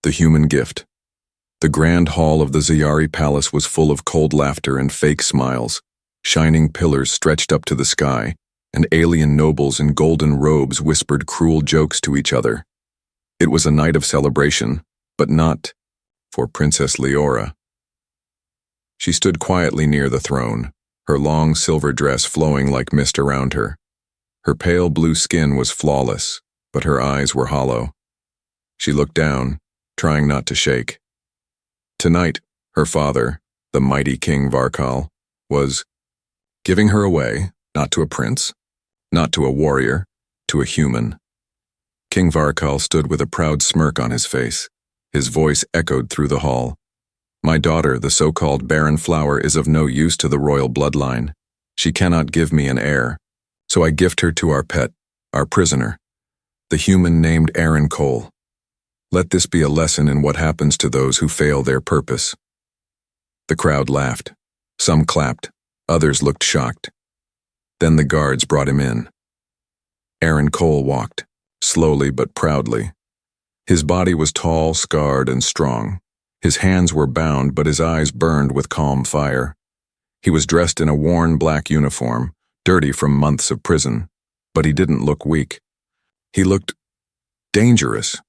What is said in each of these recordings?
The human gift. The grand hall of the Ziyari palace was full of cold laughter and fake smiles. Shining pillars stretched up to the sky, and alien nobles in golden robes whispered cruel jokes to each other. It was a night of celebration, but not for Princess Leora. She stood quietly near the throne, her long silver dress flowing like mist around her. Her pale blue skin was flawless, but her eyes were hollow. She looked down, trying not to shake. Tonight, her father, the mighty King Varkal, was giving her away, not to a prince, not to a warrior, to a human. King Varkal stood with a proud smirk on his face. His voice echoed through the hall. My daughter, the so-called barren flower, is of no use to the royal bloodline. She cannot give me an heir, so I gift her to our pet, our prisoner, the human named Aaron Cole. Let this be a lesson in what happens to those who fail their purpose. The crowd laughed. Some clapped. Others looked shocked. Then the guards brought him in. Aaron Cole walked, slowly but proudly. His body was tall, scarred, and strong. His hands were bound, but his eyes burned with calm fire. He was dressed in a worn black uniform, dirty from months of prison, but he didn't look weak. He looked dangerous.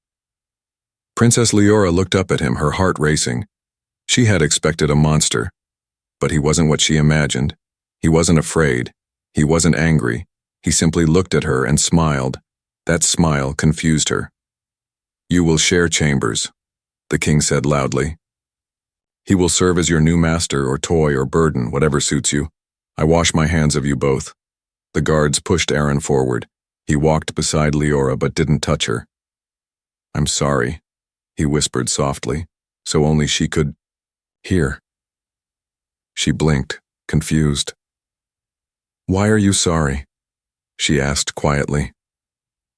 Princess Leora looked up at him, her heart racing. She had expected a monster, but he wasn't what she imagined. He wasn't afraid. He wasn't angry. He simply looked at her and smiled. That smile confused her. You will share chambers, the king said loudly. He will serve as your new master or toy or burden, whatever suits you. I wash my hands of you both. The guards pushed Aaron forward. He walked beside Leora but didn't touch her. I'm sorry, he whispered softly, so only she could hear. She blinked, confused. Why are you sorry? She asked quietly.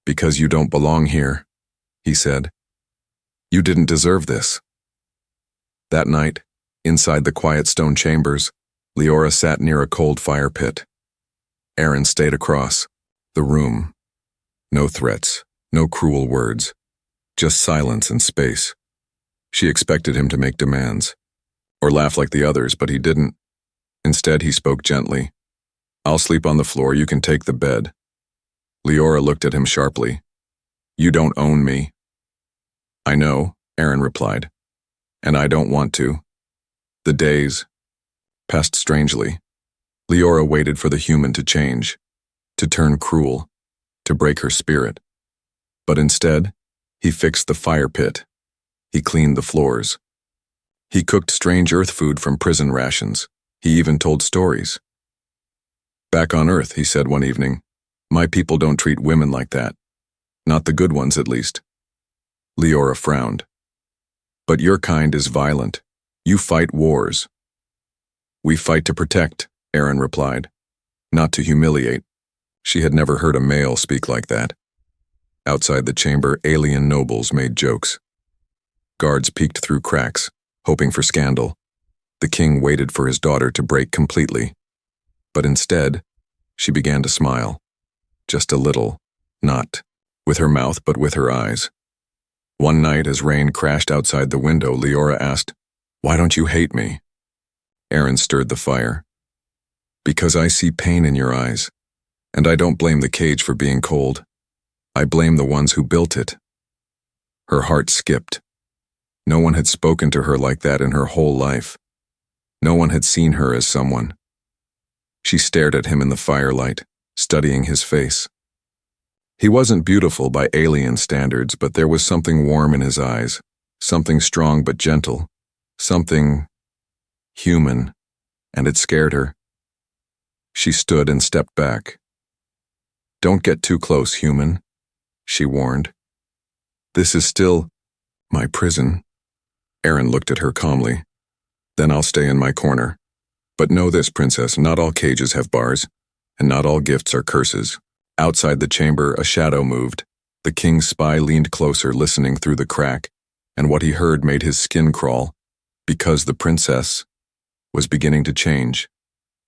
Because you don't belong here, he said. You didn't deserve this. That night, inside the quiet stone chambers, Leora sat near a cold fire pit. Aaron stayed across the room. No threats, no cruel words, just silence and space. She expected him to make demands, or laugh like the others, but he didn't. Instead, he spoke gently. I'll sleep on the floor, you can take the bed. Leora looked at him sharply. You don't own me. I know, Aaron replied, and I don't want to. The days passed strangely. Leora waited for the human to change, to turn cruel, to break her spirit. But instead, he fixed the fire pit. He cleaned the floors. He cooked strange earth food from prison rations. He even told stories. Back on Earth, he said one evening, my people don't treat women like that. Not the good ones, at least. Leora frowned. But your kind is violent. You fight wars. We fight to protect, Aaron replied, not to humiliate. She had never heard a male speak like that. Outside the chamber, alien nobles made jokes. Guards peeked through cracks, hoping for scandal. The king waited for his daughter to break completely. But instead, she began to smile. Just a little, not with her mouth but with her eyes. One night, as rain crashed outside the window, Leora asked, Why don't you hate me? Aaron stirred the fire. Because I see pain in your eyes, and I don't blame the cage for being cold. I blame the ones who built it. Her heart skipped. No one had spoken to her like that in her whole life. No one had seen her as someone. She stared at him in the firelight, studying his face. He wasn't beautiful by alien standards, but there was something warm in his eyes, something strong but gentle, something human, and it scared her. She stood and stepped back. Don't get too close, human, she warned. This is still my prison. Aaron looked at her calmly. Then I'll stay in my corner. But know this, princess, not all cages have bars, and not all gifts are curses. Outside the chamber, a shadow moved. The king's spy leaned closer, listening through the crack, and what he heard made his skin crawl, because the princess was beginning to change.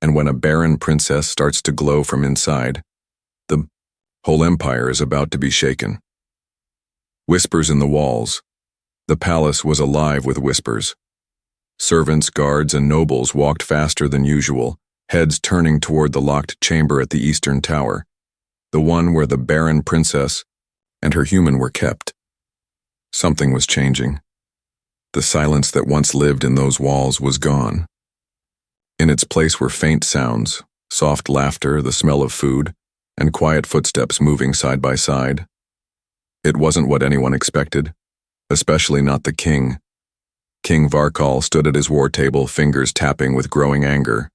And when a barren princess starts to glow from inside, the whole empire is about to be shaken. Whispers in the walls. The palace was alive with whispers. Servants, guards, and nobles walked faster than usual, heads turning toward the locked chamber at the eastern tower, the one where the barren princess and her human were kept. Something was changing. The silence that once lived in those walls was gone. In its place were faint sounds, soft laughter, the smell of food, and quiet footsteps moving side by side. It wasn't what anyone expected, especially not the king. King Varkal stood at his war table, fingers tapping with growing anger.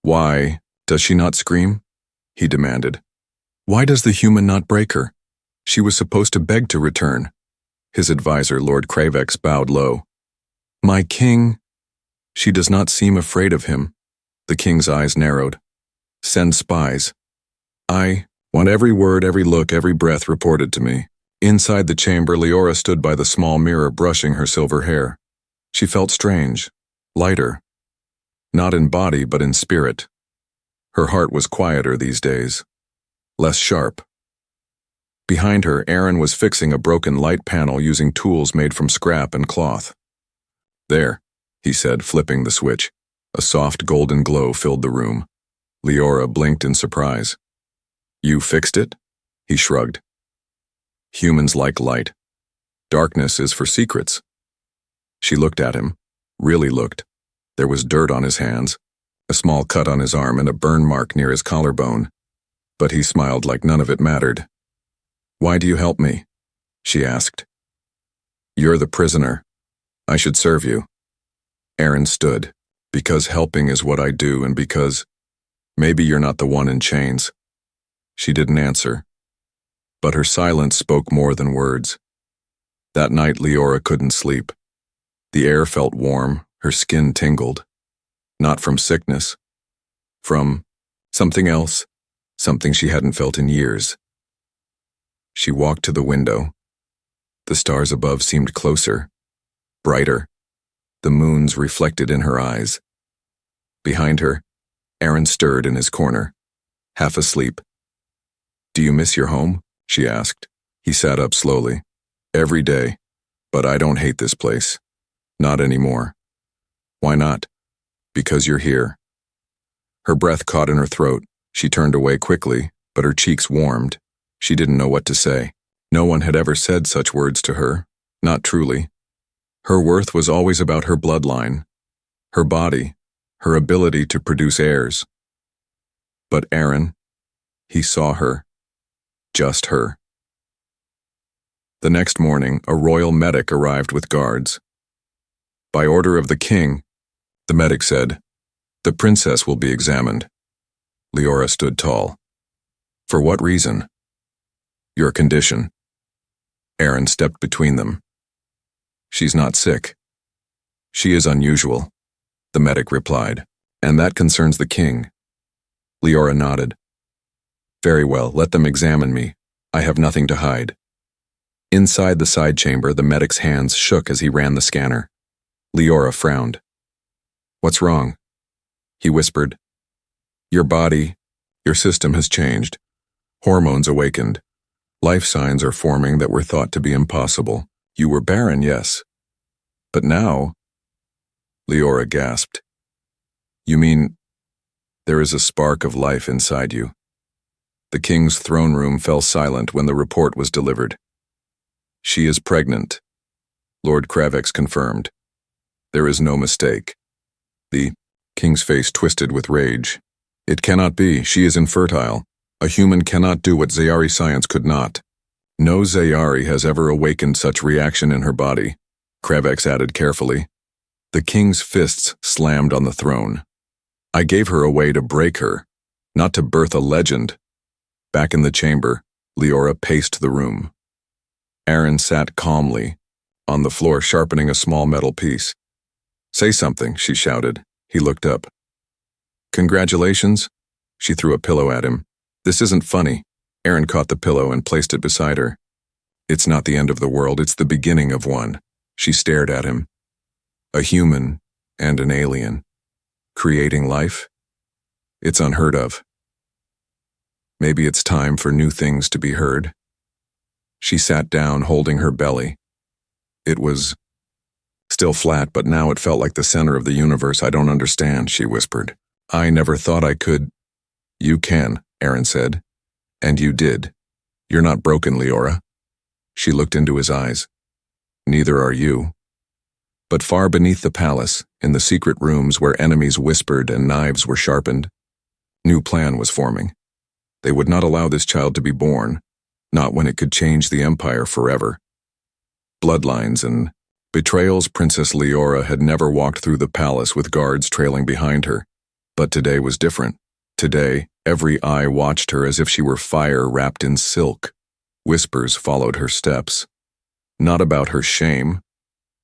"Why does she not scream?" he demanded. "Why does the human not break her? She was supposed to beg to return." His advisor, Lord Cravex, bowed low. "My king." "She does not seem afraid of him." The king's eyes narrowed. "Send spies. I want every word, every look, every breath reported to me." Inside the chamber, Leora stood by the small mirror, brushing her silver hair. She felt strange, lighter. Not in body, but in spirit. Her heart was quieter these days, less sharp. Behind her, Aaron was fixing a broken light panel using tools made from scrap and cloth. "There," he said, flipping the switch. A soft golden glow filled the room. Leora blinked in surprise. "You fixed it?" He shrugged. "Humans like light. Darkness is for secrets." She looked at him, really looked. There was dirt on his hands, a small cut on his arm, and a burn mark near his collarbone. But he smiled like none of it mattered. "Why do you help me?" she asked. "You're the prisoner. I should serve you." Aaron stood. "Because helping is what I do, and because maybe you're not the one in chains." She didn't answer, but her silence spoke more than words. That night, Leora couldn't sleep. The air felt warm, her skin tingled. Not from sickness. From something else, something she hadn't felt in years. She walked to the window. The stars above seemed closer, brighter, the moons reflected in her eyes. Behind her, Aaron stirred in his corner, half asleep. "Do you miss your home?" she asked. He sat up slowly. "Every day, but I don't hate this place. Not anymore." "Why not?" "Because you're here." Her breath caught in her throat. She turned away quickly, but her cheeks warmed. She didn't know what to say. No one had ever said such words to her, not truly. Her worth was always about her bloodline, her body, her ability to produce heirs. But Aaron, he saw her, just her. The next morning, a royal medic arrived with guards. "By order of the king," the medic said, "the princess will be examined." Leora stood tall. "For what reason?" "Your condition." Aaron stepped between them. "She's not sick." "She is unusual," the medic replied, "and that concerns the king." Leora nodded. "Very well, let them examine me. I have nothing to hide." Inside the side chamber, the medic's hands shook as he ran the scanner. Leora frowned. "What's wrong?" He whispered. "Your body, your system has changed. Hormones awakened. Life signs are forming that were thought to be impossible. You were barren, yes. But now..." Leora gasped. "You mean there is a spark of life inside you?" The king's throne room fell silent when the report was delivered. "She is pregnant," Lord Cravex confirmed. "There is no mistake." The king's face twisted with rage. "It cannot be. She is infertile. A human cannot do what Zayari science could not. No Zayari has ever awakened such reaction in her body," Cravex added carefully. The king's fists slammed on the throne. "I gave her a way to break her, not to birth a legend." Back in the chamber, Leora paced the room. Aaron sat calmly, on the floor sharpening a small metal piece. "Say something," she shouted. He looked up. "Congratulations?" She threw a pillow at him. "This isn't funny." Aaron caught the pillow and placed it beside her. "It's not the end of the world, it's the beginning of one." She stared at him. "A human and an alien. Creating life? It's unheard of. Maybe it's time for new things to be heard." She sat down, holding her belly. It was still flat, but now it felt like the center of the universe. I don't understand, she whispered. I never thought I could. You can, Aaron said. And you did. You're not broken, Leora. She looked into his eyes. Neither are you. But far beneath the palace, in the secret rooms where enemies whispered and knives were sharpened, new plan was forming. They would not allow this child to be born, not when it could change the empire forever. Bloodlines and betrayals. Princess Leora had never walked through the palace with guards trailing behind her. But today was different. Today, every eye watched her as if she were fire wrapped in silk. Whispers followed her steps. Not about her shame,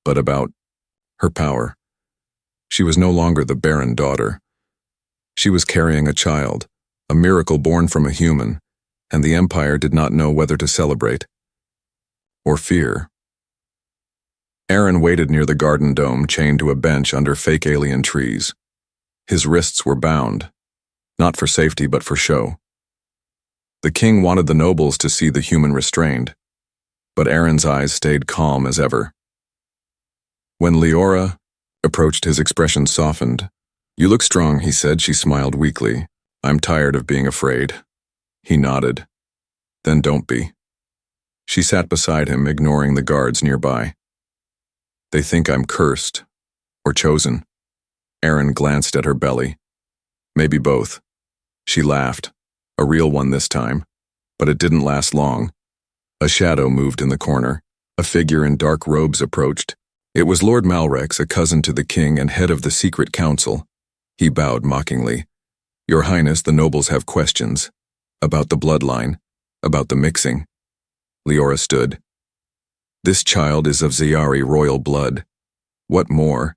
but about her power. She was no longer the barren daughter. She was carrying a child, a miracle born from a human, and the empire did not know whether to celebrate or fear. Aaron waited near the garden dome, chained to a bench under fake alien trees. His wrists were bound, not for safety but for show. The king wanted the nobles to see the human restrained, but Aaron's eyes stayed calm as ever. When Leora approached, his expression softened. You look strong, he said. She smiled weakly. I'm tired of being afraid. He nodded. Then don't be. She sat beside him, ignoring the guards nearby. They think I'm cursed, or chosen. Aaron glanced at her belly. Maybe both. She laughed, a real one this time, but it didn't last long. A shadow moved in the corner. A figure in dark robes approached. It was Lord Malrex, a cousin to the king and head of the secret council. He bowed mockingly. Your Highness, the nobles have questions. About the bloodline, about the mixing. Leora stood. This child is of Ziyari royal blood. What more?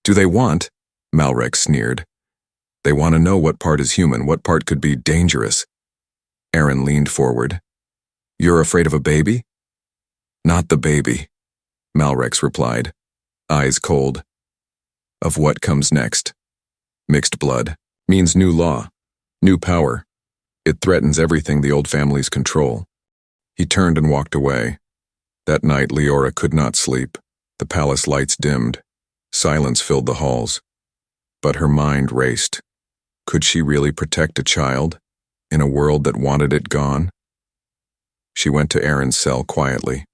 Do they want? Malrex sneered. They want to know what part is human, what part could be dangerous. Aaron leaned forward. You're afraid of a baby? Not the baby, Malrex replied, eyes cold. Of what comes next? Mixed blood means new law, new power. It threatens everything the old families control. He turned and walked away. That night, Leora could not sleep. The palace lights dimmed. Silence filled the halls. But her mind raced. Could she really protect a child in a world that wanted it gone? She went to Aaron's cell quietly.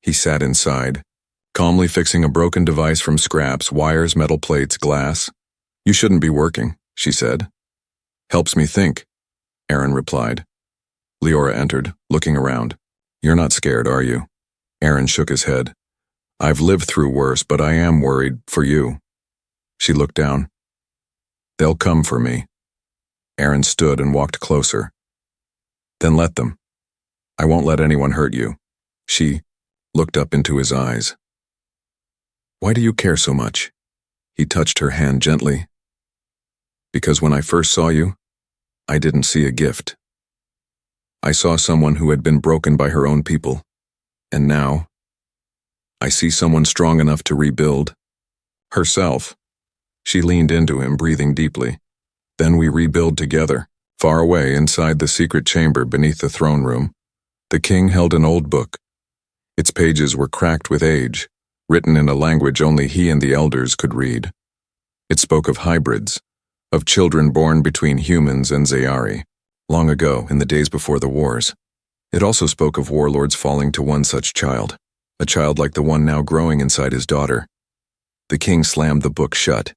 He sat inside, calmly fixing a broken device from scraps, wires, metal plates, glass. You shouldn't be working, she said. Helps me think, Aaron replied. Leora entered, looking around. You're not scared, are you? Aaron shook his head. I've lived through worse, but I am worried for you. She looked down. They'll come for me. Aaron stood and walked closer. Then let them. I won't let anyone hurt you. She looked up into his eyes. Why do you care so much? He touched her hand gently. Because when I first saw you, I didn't see a gift. I saw someone who had been broken by her own people. And now, I see someone strong enough to rebuild herself. She leaned into him, breathing deeply. Then we rebuild together, far away inside the secret chamber beneath the throne room. The king held an old book. Its pages were cracked with age, written in a language only he and the elders could read. It spoke of hybrids, of children born between humans and Ziyari, long ago in the days before the wars. It also spoke of warlords falling to one such child, a child like the one now growing inside his daughter. The king slammed the book shut.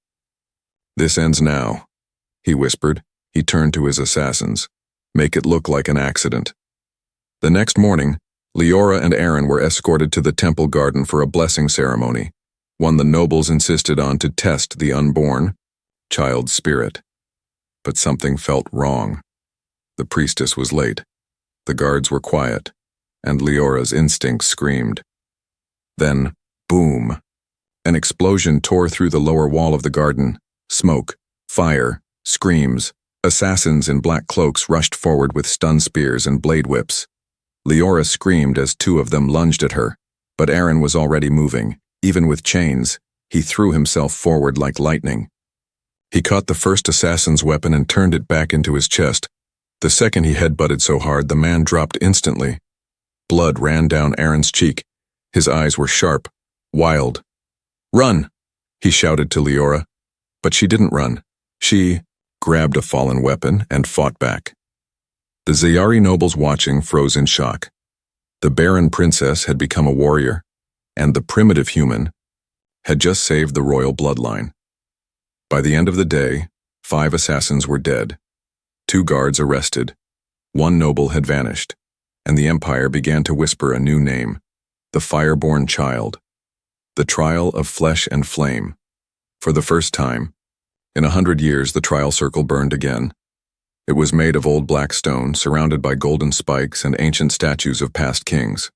This ends now, he whispered. He turned to his assassins. Make it look like an accident. The next morning, Leora and Aaron were escorted to the temple garden for a blessing ceremony, one the nobles insisted on to test the unborn child's spirit. But something felt wrong. The priestess was late. The guards were quiet, and Leora's instincts screamed. Then, boom! An explosion tore through the lower wall of the garden. Smoke, fire, screams. Assassins in black cloaks rushed forward with stun spears and blade whips. Leora screamed as two of them lunged at her, but Aaron was already moving. Even with chains, he threw himself forward like lightning. He caught the first assassin's weapon and turned it back into his chest. The second he headbutted so hard, the man dropped instantly. Blood ran down Aaron's cheek, His eyes were sharp, wild. "Run!" he shouted to Leora. But she didn't run. She grabbed a fallen weapon and fought back. The Zayari nobles watching froze in shock. The barren princess had become a warrior, and the primitive human had just saved the royal bloodline. By the end of the day, 5 assassins were dead, 2 guards arrested, 1 noble had vanished, and the empire began to whisper a new name, the Fireborn Child, the trial of flesh and flame. For the first time, in 100 years, the trial circle burned again. It was made of old black stone, surrounded by golden spikes and ancient statues of past kings.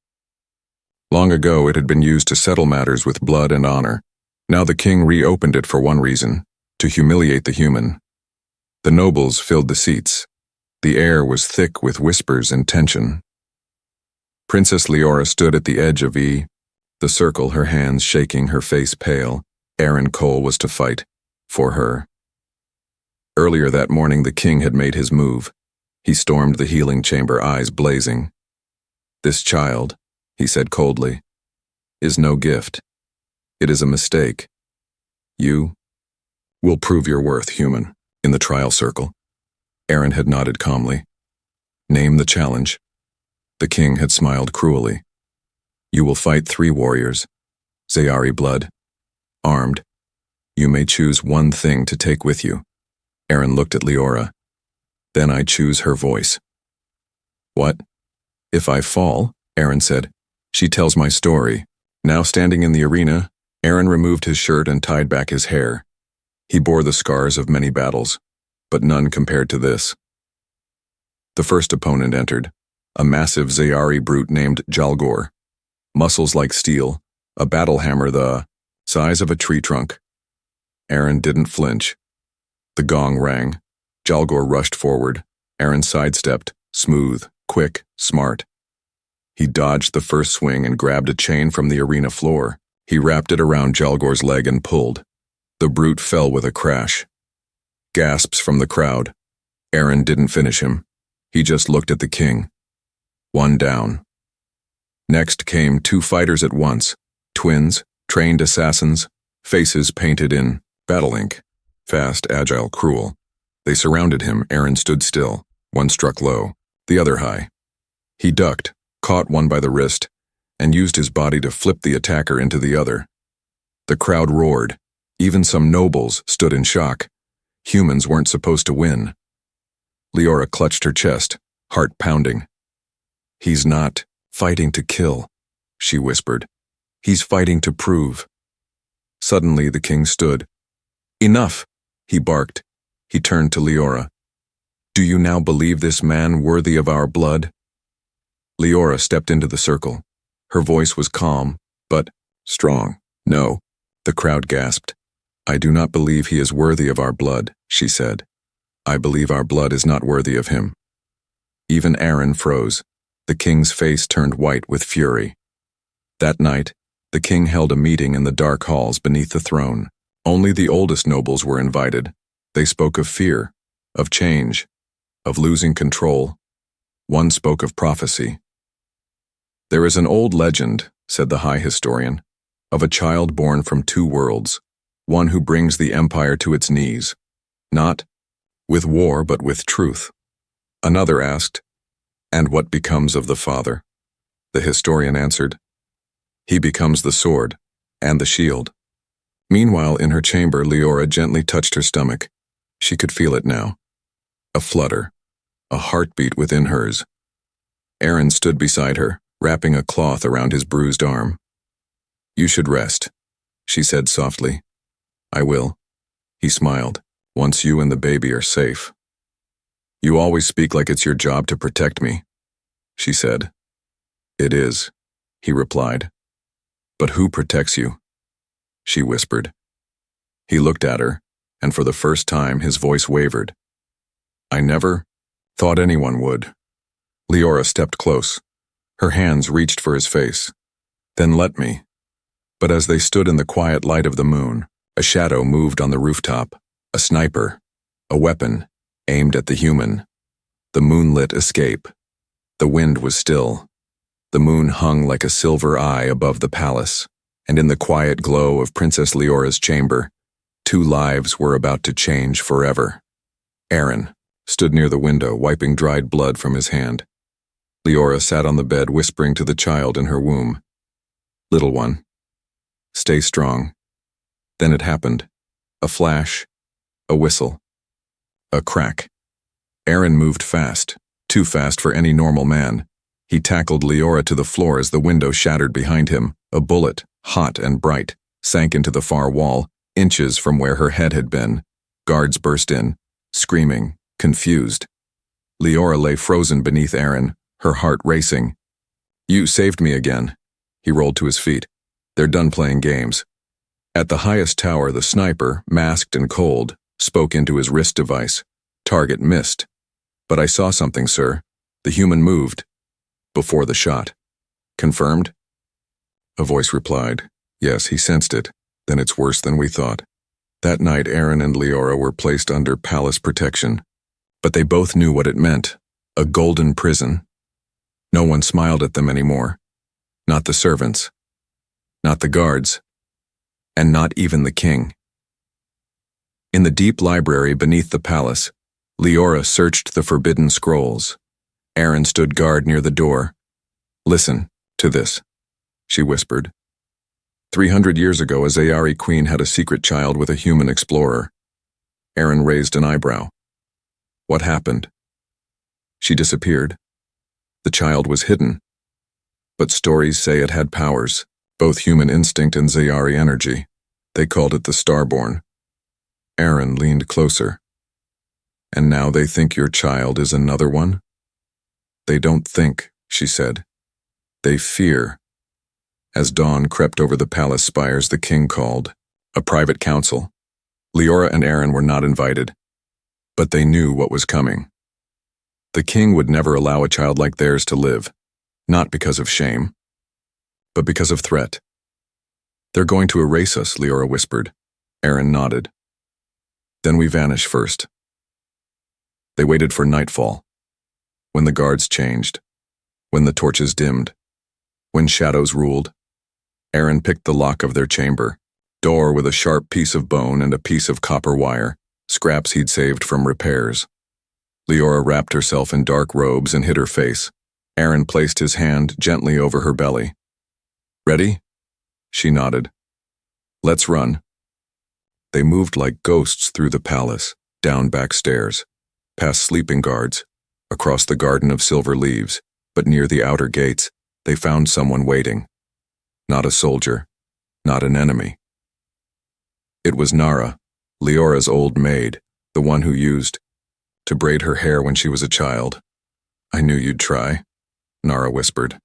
Long ago, it had been used to settle matters with blood and honor. Now the king reopened it for one reason, to humiliate the human. The nobles filled the seats. The air was thick with whispers and tension. Princess Leora stood at the edge of the circle, her hands shaking, her face pale. Aaron Cole was to fight. For her. Earlier that morning, the king had made his move. He stormed the healing chamber, eyes blazing. "This child," he said coldly, "is no gift. It is a mistake. You will prove your worth, human." In the trial circle, Aaron had nodded calmly. "Name the challenge." The king had smiled cruelly. "You will fight 3 warriors, Zayari blood, armed. You may choose one thing to take with you." Aaron looked at Leora. "Then I choose her voice." "What? If I fall?" Aaron said. "She tells my story." Now standing in the arena, Aaron removed his shirt and tied back his hair. He bore the scars of many battles, but none compared to this. The first opponent entered, a massive Zayari brute named Jalgor. Muscles like steel, a battle hammer the size of a tree trunk. Aaron didn't flinch. The gong rang. Jalgor rushed forward. Aaron sidestepped, smooth, quick, smart. He dodged the first swing and grabbed a chain from the arena floor. He wrapped it around Jalgor's leg and pulled. The brute fell with a crash. Gasps from the crowd. Aaron didn't finish him. He just looked at the king. 1 down. Next came 2 fighters at once. Twins, trained assassins, faces painted in battle ink. Fast, agile, cruel. They surrounded him. Aaron stood still. One struck low, the other high. He ducked, caught one by the wrist, and used his body to flip the attacker into the other. The crowd roared. Even some nobles stood in shock. Humans weren't supposed to win. Leora clutched her chest, heart pounding. "He's not fighting to kill," she whispered. "He's fighting to prove." Suddenly the king stood. "Enough," he barked. He turned to Leora. "Do you now believe this man worthy of our blood?" Leora stepped into the circle. Her voice was calm, but strong. "No," the crowd gasped. "I do not believe he is worthy of our blood," she said. "I believe our blood is not worthy of him." Even Aaron froze. The king's face turned white with fury. That night, the king held a meeting in the dark halls beneath the throne. Only the oldest nobles were invited. They spoke of fear, of change, of losing control. One spoke of prophecy. "There is an old legend," said the high historian, "of a child born from 2 worlds, one who brings the empire to its knees, not with war but with truth." Another asked, "And what becomes of the father?" The historian answered, "He becomes the sword and the shield." Meanwhile, in her chamber, Leora gently touched her stomach. She could feel it now. A flutter, a heartbeat within hers. Aaron stood beside her, wrapping a cloth around his bruised arm. "You should rest," she said softly. "I will." He smiled. "Once you and the baby are safe." "You always speak like it's your job to protect me," she said. "It is," he replied. "But who protects you?" she whispered. He looked at her, and for the first time his voice wavered. "I never thought anyone would." Leora stepped close. Her hands reached for his face. "Then let me." But as they stood in the quiet light of the moon, a shadow moved on the rooftop, a sniper, a weapon, aimed at the human. The moonlit escape. The wind was still. The moon hung like a silver eye above the palace, and in the quiet glow of Princess Leora's chamber, 2 lives were about to change forever. Aaron stood near the window, wiping dried blood from his hand. Leora sat on the bed, whispering to the child in her womb. "Little one, stay strong." Then it happened. A flash, a whistle, a crack. Aaron moved fast, too fast for any normal man. He tackled Leora to the floor as the window shattered behind him. A bullet, hot and bright, sank into the far wall, inches from where her head had been. Guards burst in, screaming, confused. Leora lay frozen beneath Aaron, her heart racing. "You saved me again." He rolled to his feet. "They're done playing games." At the highest tower, the sniper, masked and cold, spoke into his wrist device. "Target missed. But I saw something, sir. The human moved. Before the shot." "Confirmed?" A voice replied, "Yes, he sensed it. Then it's worse than we thought." That night, Aaron and Leora were placed under palace protection. But they both knew what it meant. A golden prison. No one smiled at them anymore. Not the servants. Not the guards. And not even the king. In the deep library beneath the palace, Leora searched the forbidden scrolls. Aaron stood guard near the door. "Listen to this," she whispered. 300 years ago, a Zayari queen had a secret child with a human explorer. Aaron raised an eyebrow. "What happened?" "She disappeared. The child was hidden. But stories say it had powers, both human instinct and Zayari energy. They called it the Starborn." Aaron leaned closer. "And now they think your child is another one?" "They don't think," she said. "They fear." As dawn crept over the palace spires, the king called. A private council. Leora and Aaron were not invited, but they knew what was coming. The king would never allow a child like theirs to live, not because of shame, but because of threat. "They're going to erase us," Leora whispered. Aaron nodded. "Then we vanish first." They waited for nightfall, when the guards changed, when the torches dimmed, when shadows ruled. Aaron picked the lock of their chamber, door with a sharp piece of bone and a piece of copper wire, scraps he'd saved from repairs. Leora wrapped herself in dark robes and hid her face. Aaron placed his hand gently over her belly. "Ready?" She nodded. "Let's run." They moved like ghosts through the palace, down back stairs, past sleeping guards, across the garden of silver leaves, but near the outer gates, they found someone waiting. Not a soldier, not an enemy. It was Nara, Leora's old maid, the one who used to braid her hair when she was a child. "I knew you'd try," Nara whispered.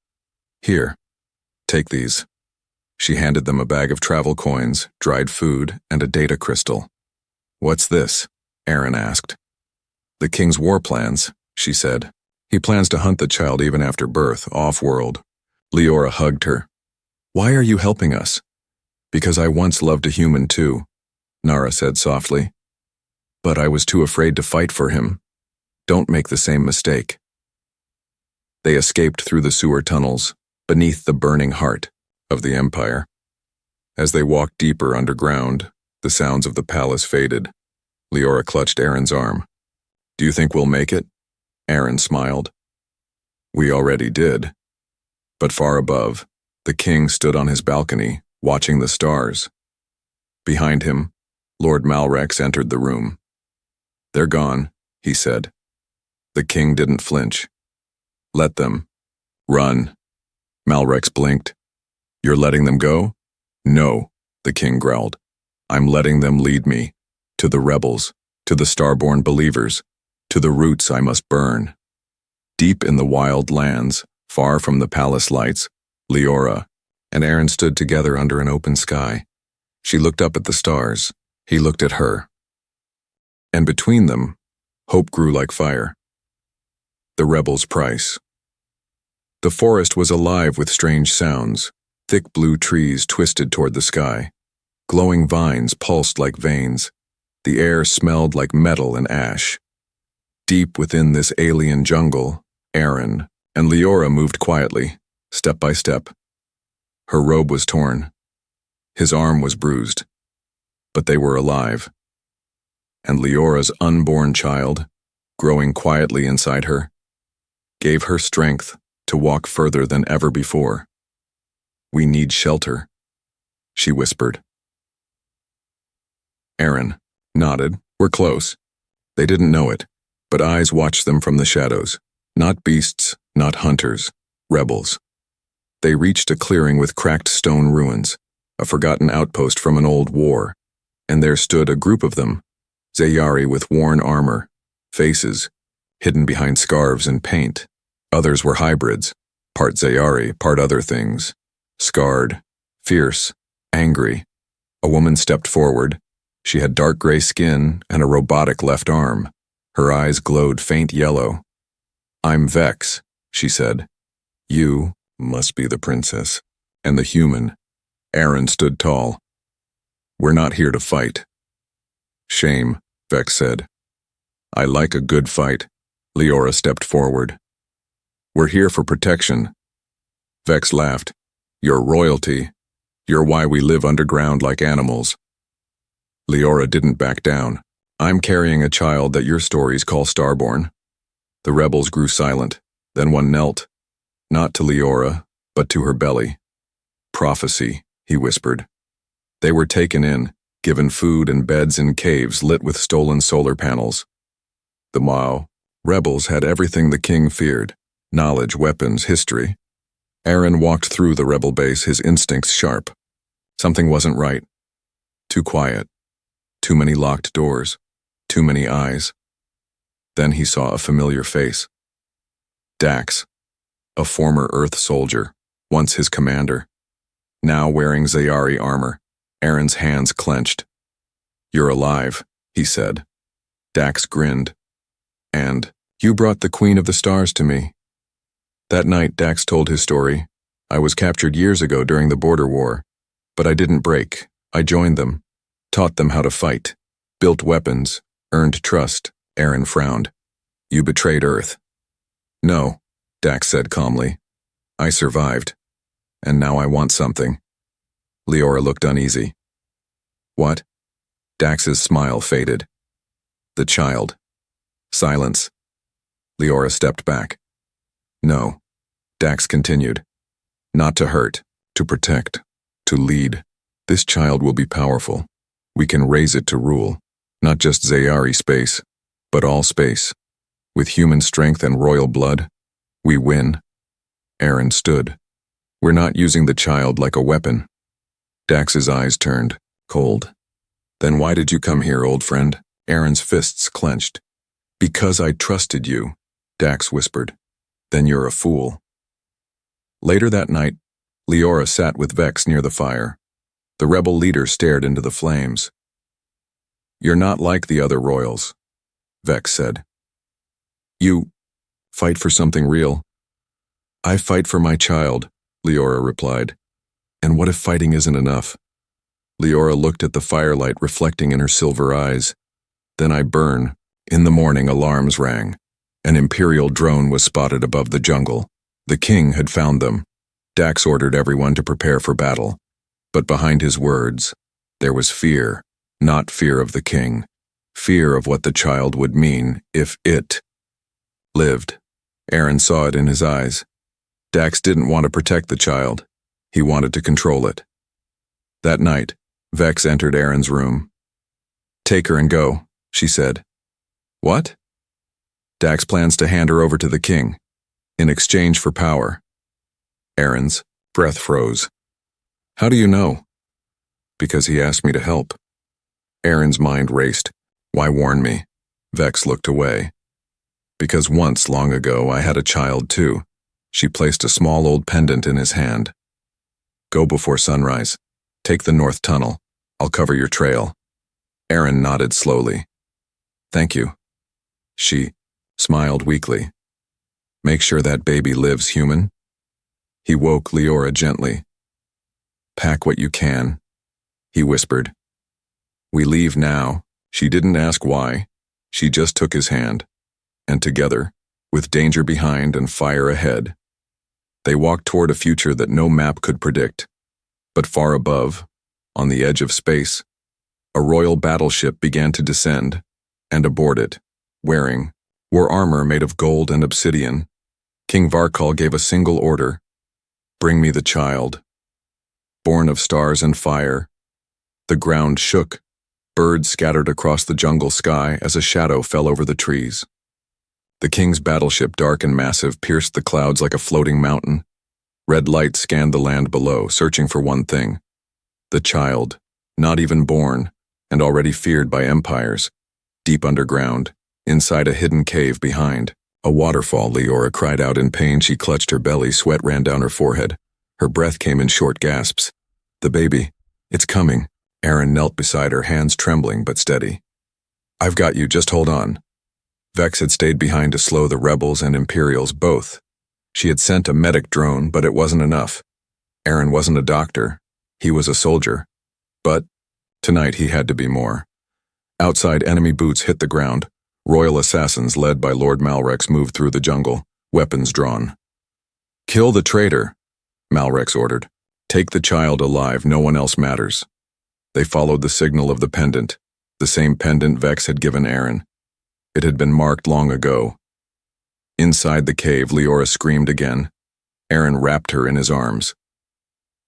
"Here, take these." She handed them a bag of travel coins, dried food, and a data crystal. "What's this?" Aaron asked. "The king's war plans," she said. "He plans to hunt the child even after birth, off-world." Leora hugged her. "Why are you helping us?" "Because I once loved a human too," Nara said softly. "But I was too afraid to fight for him. Don't make the same mistake." They escaped through the sewer tunnels, beneath the burning heart of the empire. As they walked deeper underground, the sounds of the palace faded. Leora clutched Aaron's arm. "Do you think we'll make it?" Aaron smiled. "We already did." But far above, the king stood on his balcony, watching the stars. Behind him, Lord Malrex entered the room. "They're gone," he said. The king didn't flinch. "Let them. Run." Malrex blinked. "You're letting them go?" "No," the king growled. "I'm letting them lead me. To the rebels, to the Starborn believers, to the roots I must burn." Deep in the wild lands, far from the palace lights, Leora and Aaron stood together under an open sky. She looked up at the stars. He looked at her. And between them, hope grew like fire. The rebel's price. The forest was alive with strange sounds. Thick blue trees twisted toward the sky. Glowing vines pulsed like veins. The air smelled like metal and ash. Deep within this alien jungle, Aaron and Leora moved quietly, step by step. Her robe was torn. His arm was bruised. But they were alive. And Leora's unborn child, growing quietly inside her, gave her strength to walk further than ever before. "We need shelter," she whispered. Aaron nodded. "We're close." They didn't know it, but eyes watched them from the shadows. Not beasts, not hunters, rebels. They reached a clearing with cracked stone ruins, a forgotten outpost from an old war, and there stood a group of them, Zayari with worn armor, faces, hidden behind scarves and paint. Others were hybrids, part Zayari, part other things, scarred, fierce, angry. A woman stepped forward. She had dark gray skin and a robotic left arm. Her eyes glowed faint yellow. "I'm Vex," she said. "You must be the princess." And the human, Aaron, stood tall. "We're not here to fight." "Shame," Vex said. "I like a good fight." Leora stepped forward. "We're here for protection." Vex laughed. "You're royalty. You're why we live underground like animals." Leora didn't back down. "I'm carrying a child that your stories call Starborn." The rebels grew silent. Then one knelt, not to Leora, but to her belly. "Prophecy," he whispered. They were taken in, given food and beds in caves lit with stolen solar panels. The Mao rebels had everything the king feared: knowledge, weapons, history. Aaron walked through the rebel base, his instincts sharp. Something wasn't right. Too quiet. Too many locked doors. Too many eyes. Then he saw a familiar face. Dax, a former Earth soldier, once his commander. Now wearing Zayari armor, Aaron's hands clenched. "You're alive," he said. Dax grinned. "And you brought the Queen of the Stars to me." That night, Dax told his story. "I was captured years ago during the border war, but I didn't break. I joined them, taught them how to fight, built weapons, earned trust." Aaron frowned. "You betrayed Earth." "No," Dax said calmly. "I survived, and now I want something." Leora looked uneasy. "What?" Dax's smile faded. "The child." Silence. Leora stepped back. "No," Dax continued. "Not to hurt, to protect, to lead. This child will be powerful. We can raise it to rule, not just Zayari space, but all space. With human strength and royal blood, we win." Aaron stood. "We're not using the child like a weapon." Dax's eyes turned, cold. "Then why did you come here, old friend?" Aaron's fists clenched. "Because I trusted you," Dax whispered. "Then you're a fool." Later that night, Leora sat with Vex near the fire. The rebel leader stared into the flames. "You're not like the other royals," Vex said. "You fight for something real." "I fight for my child," Leora replied. "And what if fighting isn't enough?" Leora looked at the firelight reflecting in her silver eyes. "Then I burn." In the morning, alarms rang. An Imperial drone was spotted above the jungle. The king had found them. Dax ordered everyone to prepare for battle. But behind his words, there was fear, not fear of the king. Fear of what the child would mean if it lived. Aaron saw it in his eyes. Dax didn't want to protect the child. He wanted to control it. That night, Vex entered Aaron's room. "Take her and go," she said. "What?" "Dax plans to hand her over to the king, in exchange for power." Aaron's breath froze. "How do you know?" "Because he asked me to help." Aaron's mind raced. "Why warn me?" Vex looked away. "Because once, long ago, I had a child too." She placed a small old pendant in his hand. "Go before sunrise. Take the north tunnel. I'll cover your trail." Aaron nodded slowly. "Thank you." She smiled weakly. "Make sure that baby lives, human." He woke Leora gently. "Pack what you can," he whispered. "We leave now." She didn't ask why. She just took his hand. And together, with danger behind and fire ahead, They walked toward a future that no map could predict. But far above, on the edge of space, a royal battleship began to descend and aboard it, wearing war armor made of gold and obsidian. King Varkal gave a single order: "Bring me the child." Born of stars and fire, the ground shook. Birds scattered across the jungle sky as a shadow fell over the trees. The king's battleship, dark and massive, pierced the clouds like a floating mountain. Red light scanned the land below, searching for one thing: the child, not even born, and already feared by empires. Deep underground, inside a hidden cave behind a waterfall, Leora cried out in pain. She clutched her belly, sweat ran down her forehead. Her breath came in short gasps. "The baby, it's coming." Aaron knelt beside her, hands trembling but steady. "I've got you, just hold on." Vex had stayed behind to slow the rebels and Imperials both. She had sent a medic drone, but it wasn't enough. Aaron wasn't a doctor. He was a soldier. But tonight he had to be more. Outside, enemy boots hit the ground. Royal assassins led by Lord Malrex moved through the jungle, weapons drawn. "Kill the traitor," Malrex ordered. "Take the child alive, no one else matters." They followed the signal of the pendant, the same pendant Vex had given Aaron. It had been marked long ago. Inside the cave, Leora screamed again. Aaron wrapped her in his arms.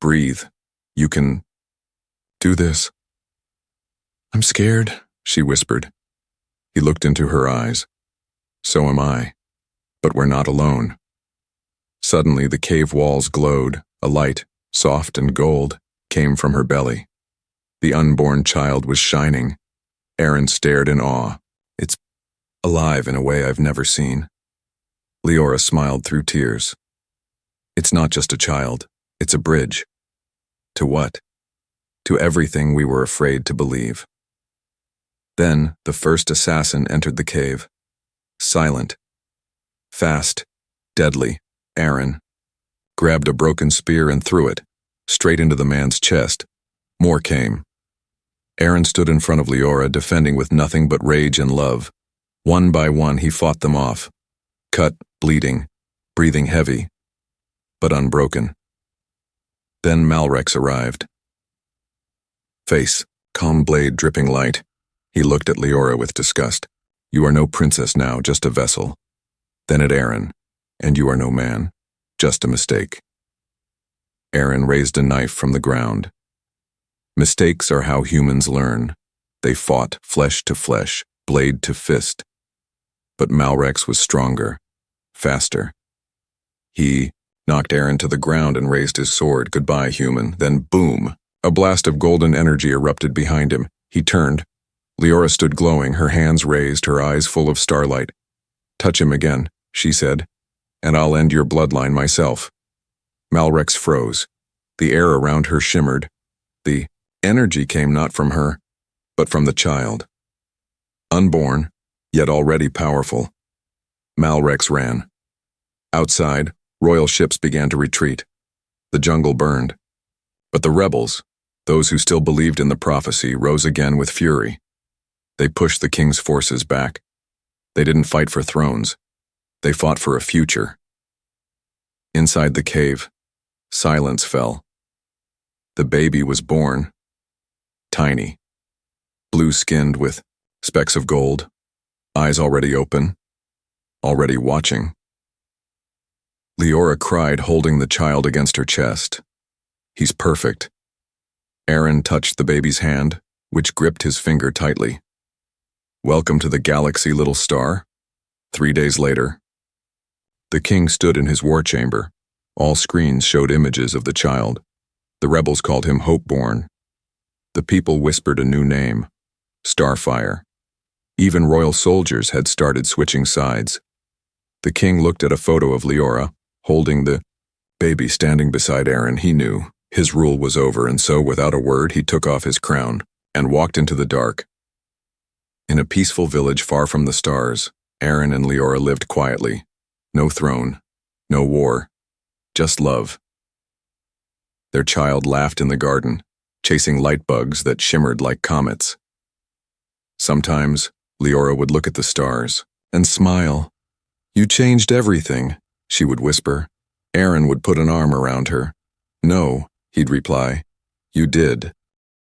"Breathe. You can do this." "I'm scared," she whispered. He looked into her eyes. "So am I. But we're not alone." Suddenly, the cave walls glowed. A light, soft and gold, came from her belly. The unborn child was shining. Aaron stared in awe. "It's alive in a way I've never seen." Leora smiled through tears. "It's not just a child. It's a bridge." "To what?" "To everything we were afraid to believe." Then the first assassin entered the cave. Silent, fast, deadly. Aaron grabbed a broken spear and threw it, straight into the man's chest. More came. Aaron stood in front of Leora, defending with nothing but rage and love. One by one he fought them off. Cut, bleeding, breathing heavy, but unbroken. Then Malrex arrived. Face, calm blade dripping light. He looked at Leora with disgust. "You are no princess now, just a vessel." Then at Aaron. "And you are no man, just a mistake." Aaron raised a knife from the ground. Mistakes are how humans learn. They fought flesh to flesh, blade to fist. But Malrex was stronger, faster. He knocked Aaron to the ground and raised his sword. "Goodbye, human." Then boom! A blast of golden energy erupted behind him. He turned. Leora stood glowing, her hands raised, her eyes full of starlight. "Touch him again," she said, "and I'll end your bloodline myself." Malrex froze. The air around her shimmered. The energy came not from her, but from the child. Unborn, yet already powerful. Malrex ran. Outside, royal ships began to retreat. The jungle burned. But the rebels, those who still believed in the prophecy, rose again with fury. They pushed the king's forces back. They didn't fight for thrones. They fought for a future. Inside the cave, silence fell. The baby was born. Tiny. Blue-skinned with specks of gold. Eyes already open. Already watching. Leora cried, holding the child against her chest. "He's perfect." Aaron touched the baby's hand, which gripped his finger tightly. "Welcome to the galaxy, little star." 3 days later, the king stood in his war chamber. All screens showed images of the child. The rebels called him Hopeborn. The people whispered a new name, Starfire. Even royal soldiers had started switching sides. The king looked at a photo of Leora, holding the baby standing beside Aaron. He knew his rule was over, and so, without a word, he took off his crown and walked into the dark. In a peaceful village far from the stars, Aaron and Leora lived quietly. No throne, no war, just love. Their child laughed in the garden, chasing light bugs that shimmered like comets. Sometimes, Leora would look at the stars and smile. "You changed everything," she would whisper. Aaron would put an arm around her. "No," he'd reply. "You did."